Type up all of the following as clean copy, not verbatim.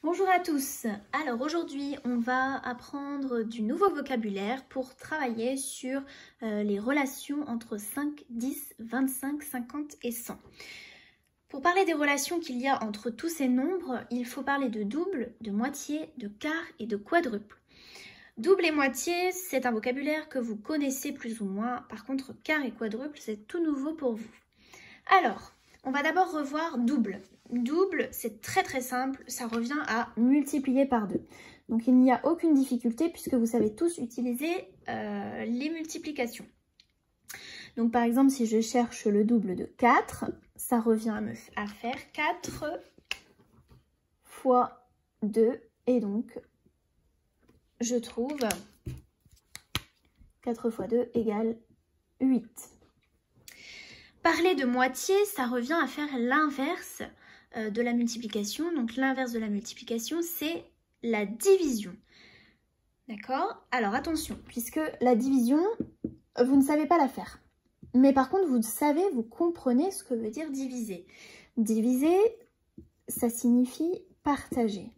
Bonjour à tous. Alors aujourd'hui on va apprendre du nouveau vocabulaire pour travailler sur les relations entre 5, 10, 25, 50 et 100. Pour parler des relations qu'il y a entre tous ces nombres, il faut parler de double, de moitié, de quart et de quadruple. Double et moitié, c'est un vocabulaire que vous connaissez plus ou moins. Par contre, quart et quadruple, c'est tout nouveau pour vous. Alors, on va d'abord revoir double. Double, c'est très simple, ça revient à multiplier par 2. Donc il n'y a aucune difficulté puisque vous savez tous utiliser les multiplications. Donc par exemple, si je cherche le double de 4, ça revient à faire 4 fois 2. Et donc, je trouve 4 fois 2 égale 8. Parler de moitié, ça revient à faire l'inverse de la multiplication. Donc l'inverse de la multiplication, c'est la division. D'accord? Alors attention, puisque la division, vous ne savez pas la faire. Mais par contre, vous comprenez ce que veut dire diviser. Diviser, ça signifie partager.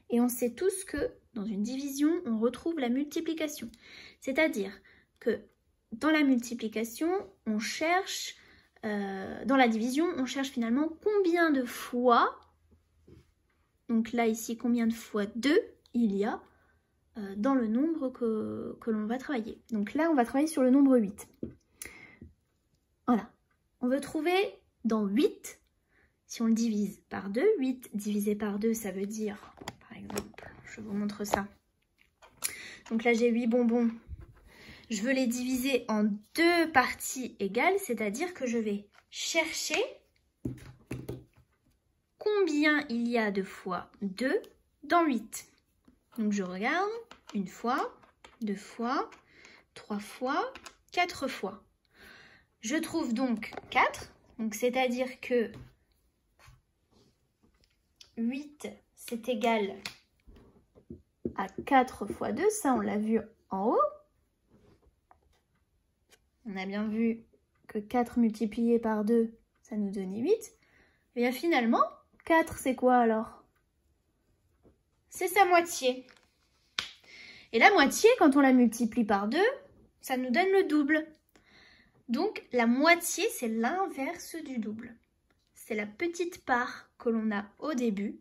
Et on sait tous que dans une division, on retrouve la multiplication. C'est-à-dire que dans la multiplication, on cherche, dans la division, on cherche finalement combien de fois, donc là ici, combien de fois 2 il y a dans le nombre que l'on va travailler. Donc là, on va travailler sur le nombre 8. Voilà. On veut trouver dans 8, si on le divise par 2, 8 divisé par 2, ça veut dire, par exemple, je vous montre ça. Donc là, j'ai 8 bonbons. Je veux les diviser en 2 parties égales, c'est-à-dire que je vais chercher combien il y a de fois 2 dans 8. Donc je regarde, 1 fois, 2 fois, 3 fois, 4 fois. Je trouve donc 4, donc c'est-à-dire que 8, c'est égal à 4 fois 2, ça on l'a vu en haut. On a bien vu que 4 multiplié par 2, ça nous donnait 8. Et bien finalement, 4 c'est quoi alors? C'est sa moitié. Et la moitié, quand on la multiplie par 2, ça nous donne le double. Donc la moitié, c'est l'inverse du double. C'est la petite part que l'on a au début.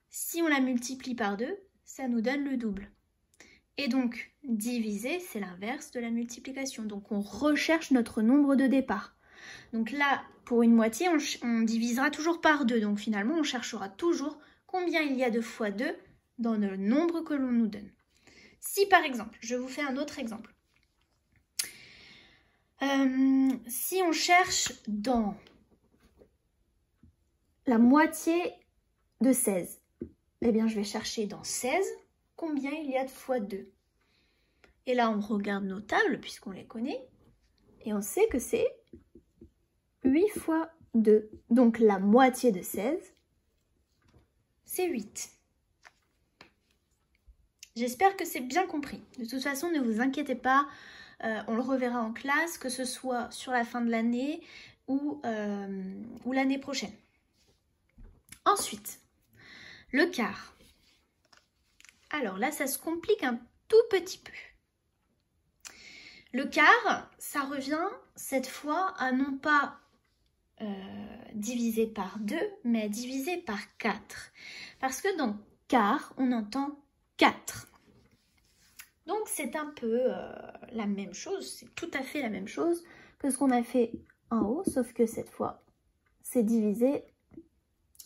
Si on la multiplie par 2, ça nous donne le double. Et donc, diviser, c'est l'inverse de la multiplication. Donc, on recherche notre nombre de départ. Donc là, pour une moitié, on divisera toujours par 2. Donc finalement, on cherchera toujours combien il y a de fois 2 dans le nombre que l'on nous donne. Si par exemple, je vous fais un autre exemple. Si on cherche dans la moitié de 16, eh bien je vais chercher dans 16 combien il y a de fois 2. Et là, on regarde nos tables puisqu'on les connaît. Et on sait que c'est 8 fois 2. Donc la moitié de 16, c'est 8. J'espère que c'est bien compris. De toute façon, ne vous inquiétez pas. On le reverra en classe, que ce soit sur la fin de l'année ou l'année prochaine. Ensuite, le quart. Alors là, ça se complique un tout petit peu. Le quart, ça revient cette fois à non pas diviser par 2, mais à diviser par 4. Parce que dans quart, on entend 4. Donc c'est un peu la même chose, c'est tout à fait la même chose que ce qu'on a fait en haut, sauf que cette fois, c'est divisé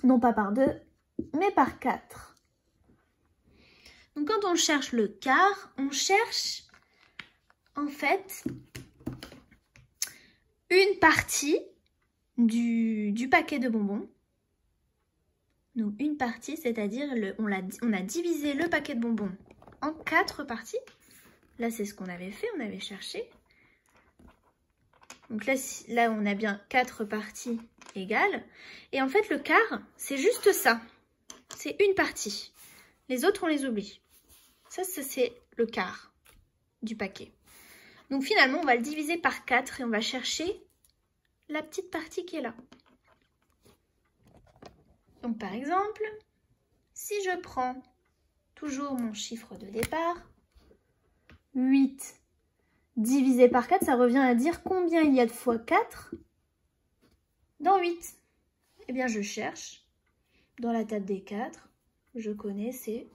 non pas par 2, mais par 4. Donc quand on cherche le quart, on cherche en fait une partie du paquet de bonbons. Donc une partie, c'est-à-dire on a divisé le paquet de bonbons en 4 parties. Là, c'est ce qu'on avait fait, on avait cherché. Donc là, on a bien 4 parties égales. Et en fait, le quart, c'est juste ça. C'est une partie. Les autres, on les oublie. Ça c'est le quart du paquet. Donc finalement, on va le diviser par 4 et on va chercher la petite partie qui est là. Donc par exemple, si je prends toujours mon chiffre de départ, 8 divisé par 4, ça revient à dire combien il y a de fois 4 dans 8. Eh bien, je cherche dans la table des 4, je connais, c'est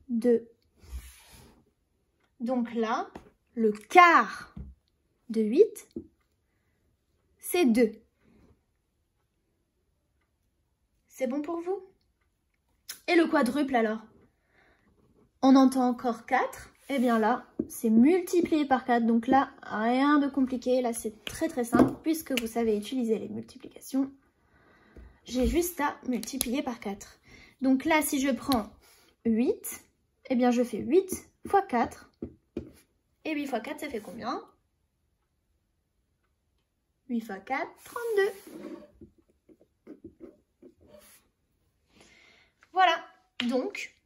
2. Donc là, le quart de 8, c'est 2. C'est bon pour vous? Et le quadruple alors? On entend encore 4. Eh bien là, c'est multiplié par 4. Donc là, rien de compliqué. Là, c'est très très simple puisque vous savez utiliser les multiplications. J'ai juste à multiplier par 4. Donc là, si je prends 8, eh bien je fais 8 fois 4. Et 8 fois 4, ça fait combien? 8 fois 4, 32. Voilà. Donc,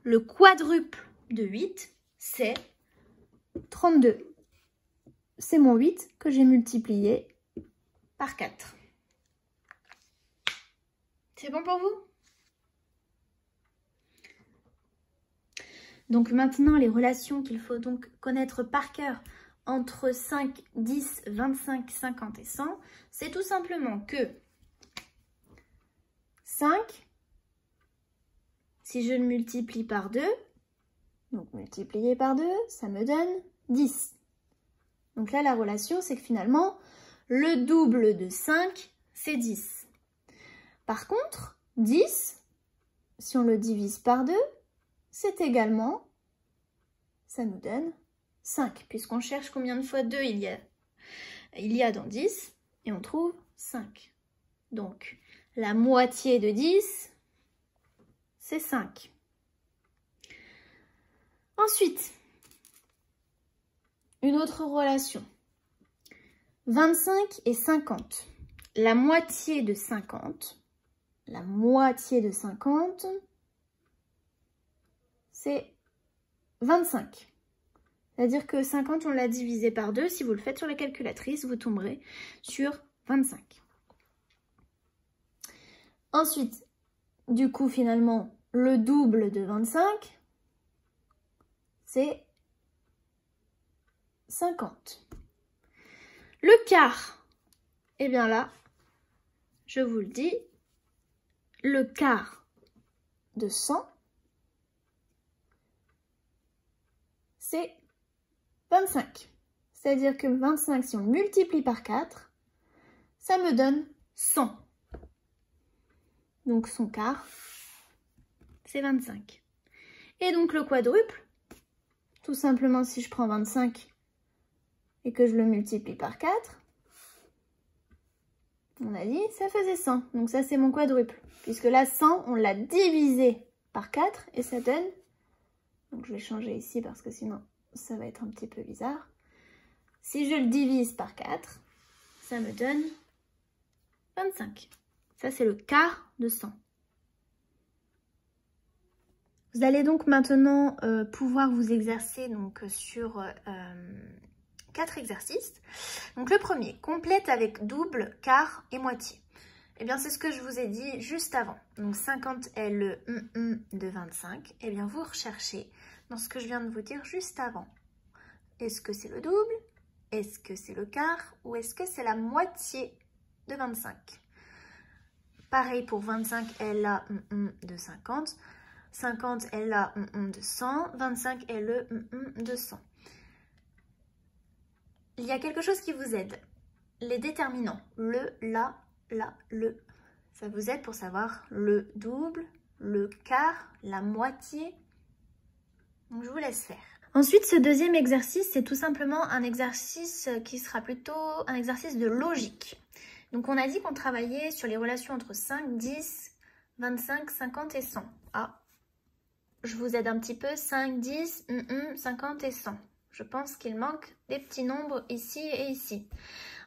le quadruple de 8, c'est 32. C'est mon 8 que j'ai multiplié par 4. C'est bon pour vous? Donc maintenant, les relations qu'il faut donc connaître par cœur entre 5, 10, 25, 50 et 100, c'est tout simplement que 5, si je le multiplie par 2, donc multiplié par 2, ça me donne 10. Donc là, la relation, c'est que finalement, le double de 5, c'est 10. Par contre, 10, si on le divise par 2, c'est également, ça nous donne 5, puisqu'on cherche combien de fois 2 il y a dans 10, et on trouve 5. Donc, la moitié de 10, c'est 5. Ensuite, une autre relation. 25 et 50. La moitié de 50, c'est 25. C'est-à-dire que 50, on l'a divisé par 2. Si vous le faites sur la calculatrice, vous tomberez sur 25. Ensuite, du coup, finalement, le double de 25, c'est 50. Le quart, eh bien là, je vous le dis, le quart de 100, c'est 25. C'est-à-dire que 25, si on le multiplie par 4, ça me donne 100. Donc son quart, c'est 25. Et donc le quadruple, tout simplement si je prends 25 et que je le multiplie par 4, on a dit ça faisait 100. Donc ça c'est mon quadruple. Puisque là 100, on l'a divisé par 4 et ça donne... Donc je vais changer ici parce que sinon ça va être un petit peu bizarre. Si je le divise par 4, ça me donne 25. Ça c'est le quart de 100. Vous allez donc maintenant pouvoir vous exercer donc, sur 4 exercices. Donc le premier, complète avec double, quart et moitié. Eh bien c'est ce que je vous ai dit juste avant. Donc 50 est le de 25. Eh bien vous recherchez dans ce que je viens de vous dire juste avant. Est-ce que c'est le double? Est-ce que c'est le quart? Ou est-ce que c'est la moitié de 25? Pareil pour 25, elle a de 50. 50 est la de 100, 25 est le de 100. Il y a quelque chose qui vous aide. Les déterminants. Le, la, le. Ça vous aide pour savoir le double, le quart, la moitié. Donc je vous laisse faire. Ensuite, ce deuxième exercice, c'est tout simplement un exercice qui sera plutôt un exercice de logique. Donc on a dit qu'on travaillait sur les relations entre 5, 10, 25, 50 et 100. Ah, je vous aide un petit peu. 5, 10, 50 et 100. Je pense qu'il manque des petits nombres ici et ici.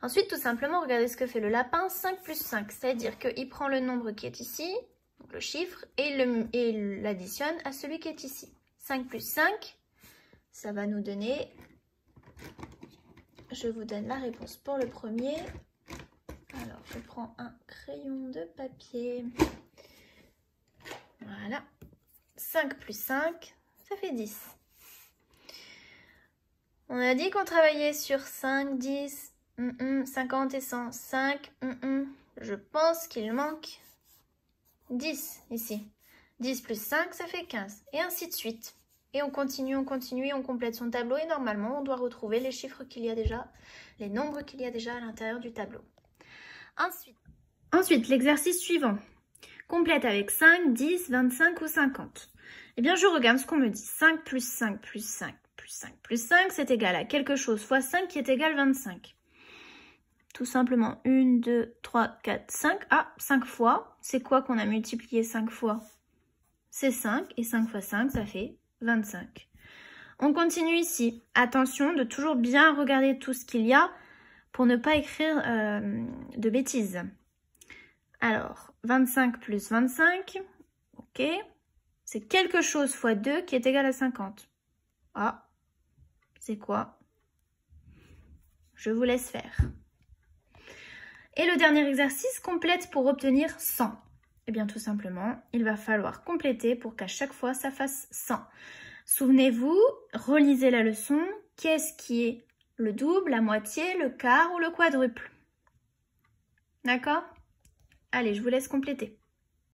Ensuite, tout simplement, regardez ce que fait le lapin. 5 plus 5, c'est-à-dire qu'il prend le nombre qui est ici, donc le chiffre, et il l'additionne à celui qui est ici. 5 plus 5, ça va nous donner... Je vous donne la réponse pour le premier. Alors, je prends un crayon de papier. Voilà. 5 plus 5, ça fait 10. On a dit qu'on travaillait sur 5, 10, 50 et 100. 5, je pense qu'il manque 10 ici. 10 plus 5, ça fait 15. Et ainsi de suite. Et on continue, et on complète son tableau. Et normalement, on doit retrouver les chiffres qu'il y a déjà, les nombres qu'il y a déjà à l'intérieur du tableau. Ensuite, l'exercice suivant. Complète avec 5, 10, 25 ou 50. Eh bien, je regarde ce qu'on me dit. 5 plus 5 plus 5 plus 5 plus 5, c'est égal à quelque chose fois 5 qui est égal à 25. Tout simplement, 1, 2, 3, 4, 5. Ah, 5 fois. C'est quoi qu'on a multiplié 5 fois? C'est 5. Et 5 fois 5, ça fait 25. On continue ici. Attention de toujours bien regarder tout ce qu'il y a pour ne pas écrire de bêtises. Alors, 25 plus 25, ok. C'est quelque chose fois 2 qui est égal à 50. Ah, c'est quoi? Je vous laisse faire. Et le dernier exercice, complète pour obtenir 100. Eh bien, tout simplement, il va falloir compléter pour qu'à chaque fois, ça fasse 100. Souvenez-vous, relisez la leçon. Qu'est-ce qui est le double, la moitié, le quart ou le quadruple? D'accord? Allez, je vous laisse compléter.